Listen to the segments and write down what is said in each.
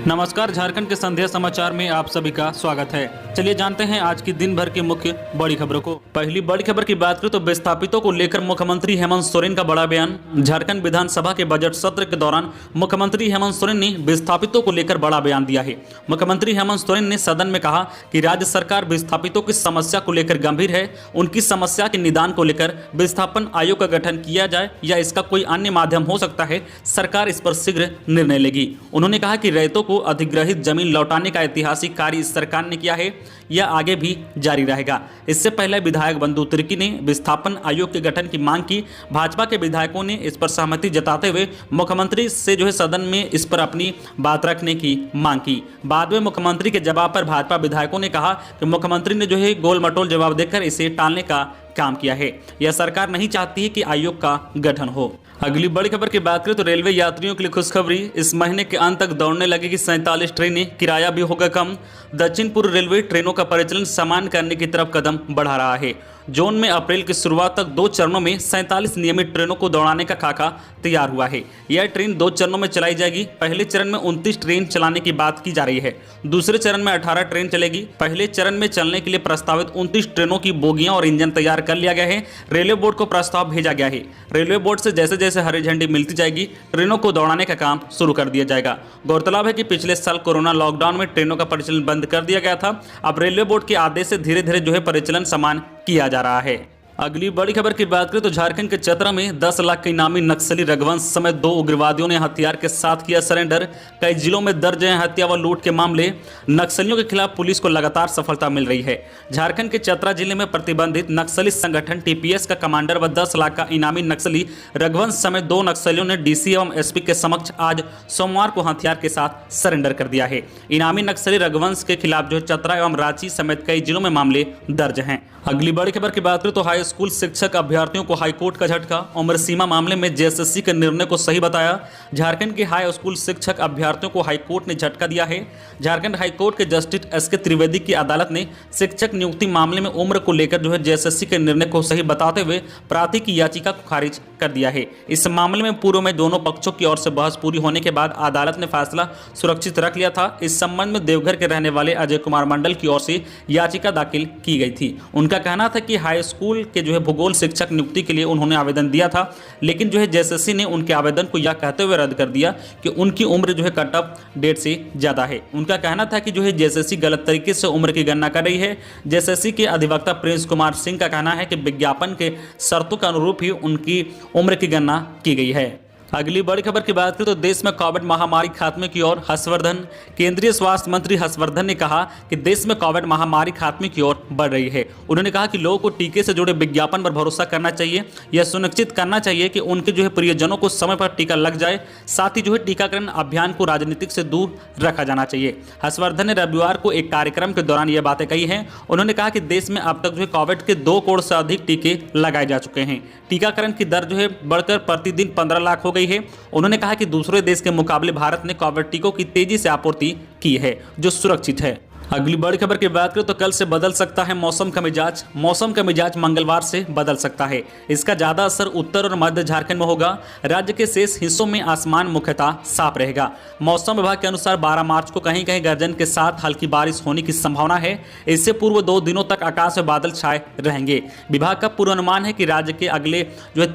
नमस्कार, झारखंड के संध्या समाचार में आप सभी का स्वागत है। चलिए जानते हैं आज की दिन भर की मुख्य बड़ी खबरों को। पहली बड़ी खबर की बात करें तो विस्थापितों को लेकर मुख्यमंत्री हेमंत सोरेन का बड़ा बयान। झारखंड विधानसभा के बजट सत्र के दौरान मुख्यमंत्री हेमंत सोरेन ने विस्थापितों को लेकर बड़ा बयान दिया है। मुख्यमंत्री हेमंत सोरेन ने सदन में कहा कि राज्य सरकार विस्थापितों की समस्या को लेकर गंभीर है। उनकी समस्या के निदान को लेकर विस्थापन आयोग का गठन किया जाए या इसका कोई अन्य माध्यम हो सकता है, सरकार इस पर शीघ्र निर्णय लेगी। उन्होंने कहा कि रैयतों को अधिग्रहित जमीन लौटाने का ऐतिहासिक कार्य इस सरकार ने किया है, यह आगे भी जारी रहेगा। इससे पहले विधायक बंधु तिर्की ने विस्थापन आयोग के गठन की मांग की। भाजपा के विधायकों ने इस पर सहमति जताते हुए मुख्यमंत्री से सदन में इस पर अपनी बात रखने की मांग की। बाद में मुख्यमंत्री के जवाब पर भाजपा विधायकों ने कहा कि मुख्यमंत्री ने गोल मटोल जवाब देकर इसे टालने का काम किया है। यह सरकार नहीं चाहती है कि आयोग का गठन हो। अगली बड़ी खबर की बात करें तो रेलवे यात्रियों के लिए खुशखबरी। इस महीने के अंत तक दौड़ने लगेगी 47 ट्रेनें, किराया भी होगा कम। दक्षिण पूर्व रेलवे ट्रेनों का परिचालन सामान्य करने की तरफ कदम बढ़ा रहा है। जोन में अप्रैल की शुरुआत तक 2 चरणों में 47 नियमित ट्रेनों को दौड़ाने का खाका तैयार हुआ है। यह ट्रेन 2 चरणों में चलाई जाएगी। पहले चरण में 29 ट्रेन चलाने की बात की जा रही है। दूसरे चरण में 18 ट्रेन चलेगी। पहले चरण में चलने के लिए प्रस्तावित 29 ट्रेनों की बोगियां और इंजन तैयार कर लिया गया है। रेलवे बोर्ड को प्रस्ताव भेजा गया है। रेलवे बोर्ड से जैसे जैसे हरी झंडी मिलती जाएगी, ट्रेनों को दौड़ाने का काम शुरू कर दिया जाएगा। गौरतलब है कि पिछले साल कोरोना लॉकडाउन में ट्रेनों का परिचालन बंद कर दिया गया था। अब रेलवे बोर्ड के आदेश से धीरे धीरे परिचालन सामान्य किया जा रहा है। अगली बड़ी खबर की बात करें तो झारखंड के चतरा में 10 लाख के इनामी नक्सली रघुवंश समेत 2 उग्रवादियों ने हथियार के साथ किया सरेंडर। कई जिलों में दर्ज हैं हत्या व लूट के मामले। नक्सलियों के खिलाफ पुलिस को लगातार सफलता मिल रही है। झारखंड के चतरा जिले में प्रतिबंधित नक्सली संगठन टीपीएस का कमांडर व 10 लाख का इनामी नक्सली रघुवंश समेत 2 नक्सलियों ने डीसी एवं एसपी के समक्ष आज सोमवार को हथियार के साथ सरेंडर कर दिया है। इनामी नक्सली रघुवंश के खिलाफ चतरा एवं रांची समेत कई जिलों में मामले दर्ज हैं। अगली बड़ी खबर की बात करें तो हाई स्कूल शिक्षक अभ्यर्थियों को हाईकोर्ट का झटका। उम्र सीमा मामले में जेएसएससी के निर्णय को सही बताया। झारखंड के हाई स्कूल शिक्षक अभ्यर्थियों को हाईकोर्ट ने झटका दिया है। झारखंड हाईकोर्ट के जस्टिस एसके त्रिवेदी की अदालत ने शिक्षक नियुक्ति मामले में उम्र को लेकर जेएसएससी के निर्णय को सही बताते हुए प्रार्थी की याचिका को खारिज कर दिया है। इस मामले में पूर्व में दोनों पक्षों की ओर से बहस पूरी होने के बाद अदालत ने फैसला सुरक्षित रख लिया था। इस संबंध में देवघर के रहने वाले अजय कुमार मंडल की ओर से याचिका दाखिल की गई थी। उनका कहना था कि हाई स्कूल के भूगोल शिक्षक नियुक्ति के लिए उन्होंने आवेदन दिया था, लेकिन जेएसएससी ने उनके आवेदन को यह कहते हुए रद्द कर दिया कि उनकी उम्र कट ऑफ डेट से ज़्यादा है। उनका कहना था कि जेएसएससी गलत तरीके से उम्र की गणना कर रही है। जेएसएससी के अधिवक्ता प्रिंस कुमार सिंह का कहना है कि विज्ञापन के शर्तों के अनुरूप ही उनकी उम्र की गणना की गई है। अगली बड़ी खबर की बात करें तो देश में कोविड महामारी खात्मे की ओर हर्षवर्धन। केंद्रीय स्वास्थ्य मंत्री हर्षवर्धन ने कहा कि देश में कोविड महामारी खात्मे की ओर बढ़ रही है। उन्होंने कहा कि लोगों को टीके से जुड़े विज्ञापन पर भरोसा करना चाहिए। यह सुनिश्चित करना चाहिए कि उनके प्रियजनों को समय पर टीका लग जाए। साथ ही टीकाकरण अभियान को राजनीतिक से दूर रखा जाना चाहिए। हर्षवर्धन ने रविवार को एक कार्यक्रम के दौरान यह बातें कही हैं। उन्होंने कहा कि देश में अब तक कोविड के 2 करोड़ से अधिक टीके लगाए जा चुके हैं। टीकाकरण की दर बढ़कर प्रतिदिन 15 लाख हो गई है। उन्होंने कहा कि दूसरे देश के मुकाबले भारत ने कोविड टीकों की तेजी से आपूर्ति की है, जो सुरक्षित है। अगली बड़ी खबर की बात करें तो कल से बदल सकता है मौसम का मिजाज। मौसम का मिजाज मंगलवार से बदल सकता है। इसका ज्यादा असर उत्तर और मध्य झारखंड में होगा। राज्य के शेष हिस्सों में आसमान मुख्यतः साफ रहेगा। मौसम विभाग के अनुसार 12 मार्च को कहीं कहीं गर्जन के साथ हल्की बारिश होने की संभावना है। इससे पूर्व 2 दिनों तक आकाश में बादल छाए रहेंगे। विभाग का पूर्वानुमान है कि राज्य के अगले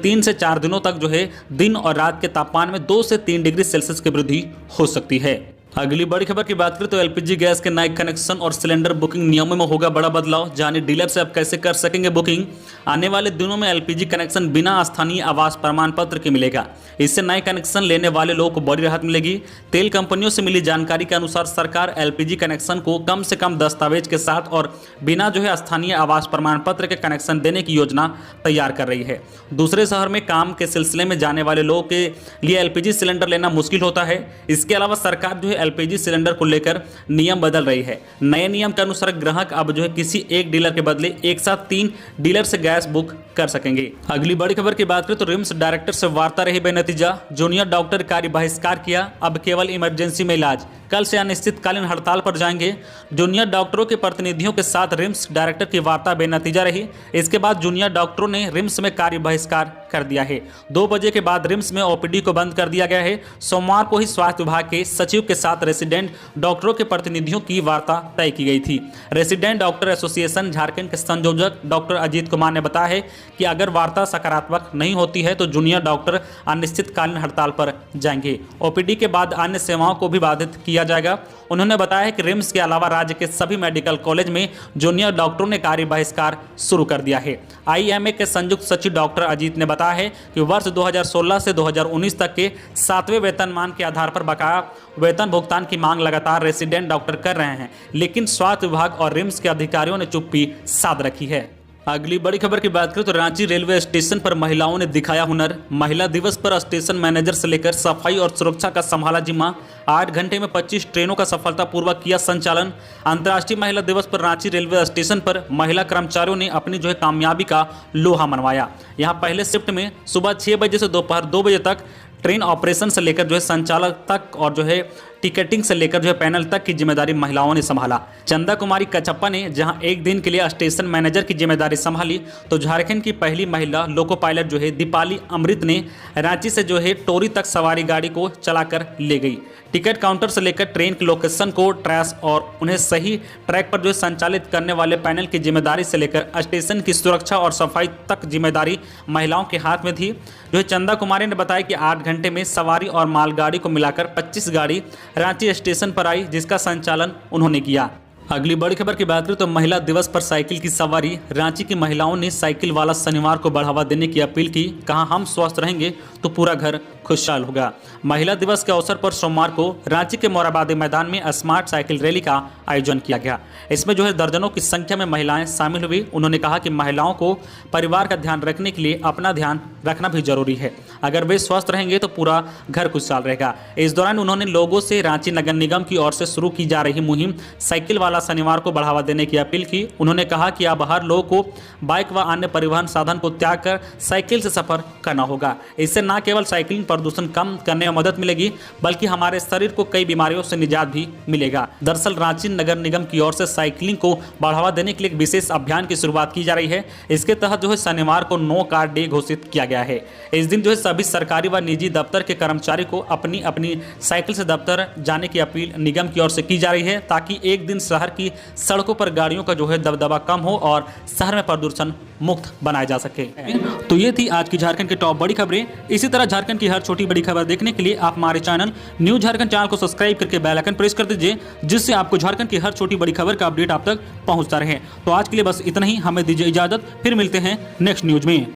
3 से 4 दिनों तक दिन और रात के तापमान में 2 से 3 डिग्री सेल्सियस की वृद्धि हो सकती है। अगली बड़ी खबर की बात करें तो एलपीजी गैस के नए कनेक्शन और सिलेंडर बुकिंग नियमों में होगा बड़ा बदलाव। जाने डीलर से अब कैसे कर सकेंगे बुकिंग। आने वाले दिनों में एलपीजी कनेक्शन बिना स्थानीय आवास प्रमाण पत्र के मिलेगा। इससे नए कनेक्शन लेने वाले लोगों को बड़ी राहत मिलेगी। तेल कंपनियों से मिली जानकारी के अनुसार सरकार एलपीजी कनेक्शन को कम से कम दस्तावेज के साथ और बिना स्थानीय आवास प्रमाण पत्र के कनेक्शन देने की योजना तैयार कर रही है। दूसरे शहर में काम के सिलसिले में जाने वाले लोगों के लिए एलपीजी सिलेंडर लेना मुश्किल होता है। इसके अलावा सरकार एलपीजी सिलेंडर को लेकर नियम बदल रही है। नए नियम के अनुसार ग्राहक अब किसी एक डीलर के बदले एक साथ 3 डीलर से गैस बुक कर सकेंगे। अगली बड़ी खबर की बात करें तो रिम्स डायरेक्टर से वार्ता रही बेनतीजा। जूनियर डॉक्टर कार्य बहिष्कार किया, अब केवल इमरजेंसी में इलाज। कल से अनिश्चितकालीन हड़ताल पर जाएंगे। जूनियर डॉक्टरों के प्रतिनिधियों के साथ रिम्स डायरेक्टर की वार्ता बेनतीजा रही। इसके बाद जूनियर डॉक्टरों ने रिम्स में कार्य बहिष्कार कर दिया है। 2 बजे के बाद रिम्स में ओपीडी को बंद कर दिया गया है। सोमवार को ही स्वास्थ्य विभाग के सचिव के साथ रेसिडेंट डॉक्टरों के प्रतिनिधियों की वार्ता तय की गई थी। रेसिडेंट डॉक्टर एसोसिएशन झारखंड के संयोजक डॉक्टर अजीत कुमार ने बताया है कि अगर वार्ता सकारात्मक नहीं होती है तो जूनियर डॉक्टर अनिश्चितकालीन हड़ताल पर जाएंगे। ओपीडी के बाद अन्य सेवाओं को भी बाधित किया जाएगा। उन्होंने बताया कि रिम्स के अलावा राज्य के सभी मेडिकल कॉलेज में जूनियर डॉक्टरों ने कार्य बहिष्कार शुरू कर दिया है। आईएमए के संयुक्त सचिव डॉक्टर अजीत ने बताया है कि वर्ष 2016 से 2019 तक के 7वें वेतनमान के आधार पर बकाया वेतन भुगतान की मांग लगातार रेसिडेंट डॉक्टर कर रहे हैं, लेकिन स्वास्थ्य विभाग और रिम्स के अधिकारियों ने चुप्पी साध रखी है। अगली बड़ी खबर की बात करें तो रांची रेलवे स्टेशन पर महिलाओं ने दिखाया हुनर। महिला दिवस पर स्टेशन मैनेजर से लेकर सफाई और सुरक्षा का संभाला जिम्मा। 8 घंटे में 25 ट्रेनों का सफलतापूर्वक किया संचालन। अंतर्राष्ट्रीय महिला दिवस पर रांची रेलवे स्टेशन पर महिला कर्मचारियों ने अपनी कामयाबी का लोहा मनवाया। यहाँ पहले शिफ्ट में सुबह 6 बजे से दोपहर 2 बजे तक ट्रेन ऑपरेशन से लेकर संचालक तक और टिकटिंग से लेकर पैनल तक की जिम्मेदारी महिलाओं ने संभाला। चंदा कुमारी कचप्पा ने जहां एक दिन के लिए स्टेशन मैनेजर की जिम्मेदारी संभाली तो झारखंड की पहली महिला लोको पायलट दीपाली अमृत ने रांची से टोरी तक सवारी गाड़ी को चलाकर ले गई। टिकट काउंटर से लेकर ट्रेन के लोकेशन को ट्रेस और उन्हें सही ट्रैक पर संचालित करने वाले पैनल की जिम्मेदारी से लेकर स्टेशन की सुरक्षा और सफाई तक जिम्मेदारी महिलाओं के हाथ में थी। चंदा कुमारी ने बताया कि 8 घंटे में सवारी और मालगाड़ी को मिलाकर 25 गाड़ी रांची स्टेशन पर आई, जिसका संचालन उन्होंने किया। अगली बड़ी खबर की बात करें तो महिला दिवस पर साइकिल की सवारी। रांची की महिलाओं ने साइकिल वाला शनिवार को बढ़ावा देने की अपील की। कहा, हम स्वस्थ रहेंगे तो पूरा घर खुशहाल होगा। महिला दिवस के अवसर पर सोमवार को रांची के मोराबादी मैदान में स्मार्ट साइकिल रैली का आयोजन किया गया। इसमें दर्जनों की संख्या में महिलाएं शामिल हुई। उन्होंने कहा कि महिलाओं को परिवार का ध्यान रखने के लिए अपना ध्यान रखना भी जरूरी है। अगर वे स्वस्थ रहेंगे तो पूरा घर खुशहाल रहेगा। इस दौरान उन्होंने लोगों से रांची नगर निगम की ओर से शुरू की जा रही मुहिम साइकिल वाला शनिवार को बढ़ावा देने की अपील की। उन्होंने कहा कि अब हर लोगों को बाइक व अन्य परिवहन साधन को त्याग कर साइकिल से सफर करना होगा। इससे न केवल साइकिलिंग प्रदूषण कम करने में मदद मिलेगी बल्कि हमारे शरीर को कई बीमारियों से निजात भी मिलेगा। दरअसल रांची नगर निगम की ओर से साइकिलिंग को बढ़ावा देने के लिए एक विशेष अभियान की शुरुआत की जा रही है। इसके तहत शनिवार को नो कार डे घोषित किया गया है। इस दिन सभी सरकारी व निजी दफ्तर के कर्मचारी को अपनी अपनी साइकिल से दफ्तर जाने की अपील निगम की ओर से की जा रही है, ताकि एक दिन शहर की सड़कों पर गाड़ियों का दबदबा कम हो और शहर में प्रदूषण मुक्त बनाया जा सके। तो ये थी आज की झारखंड की टॉप बड़ी खबरें। इसी तरह झारखंड की हर छोटी बड़ी खबर देखने के लिए आप हमारे चैनल न्यूज झारखंड चैनल को सब्सक्राइब करके बेल आइकन प्रेस कर दीजिए, जिससे आपको झारखंड की हर छोटी बड़ी खबर का अपडेट आप तक पहुंचता रहे। तो आज के लिए बस इतना ही। हमें दीजिए इजाजत, फिर मिलते हैं नेक्स्ट न्यूज में।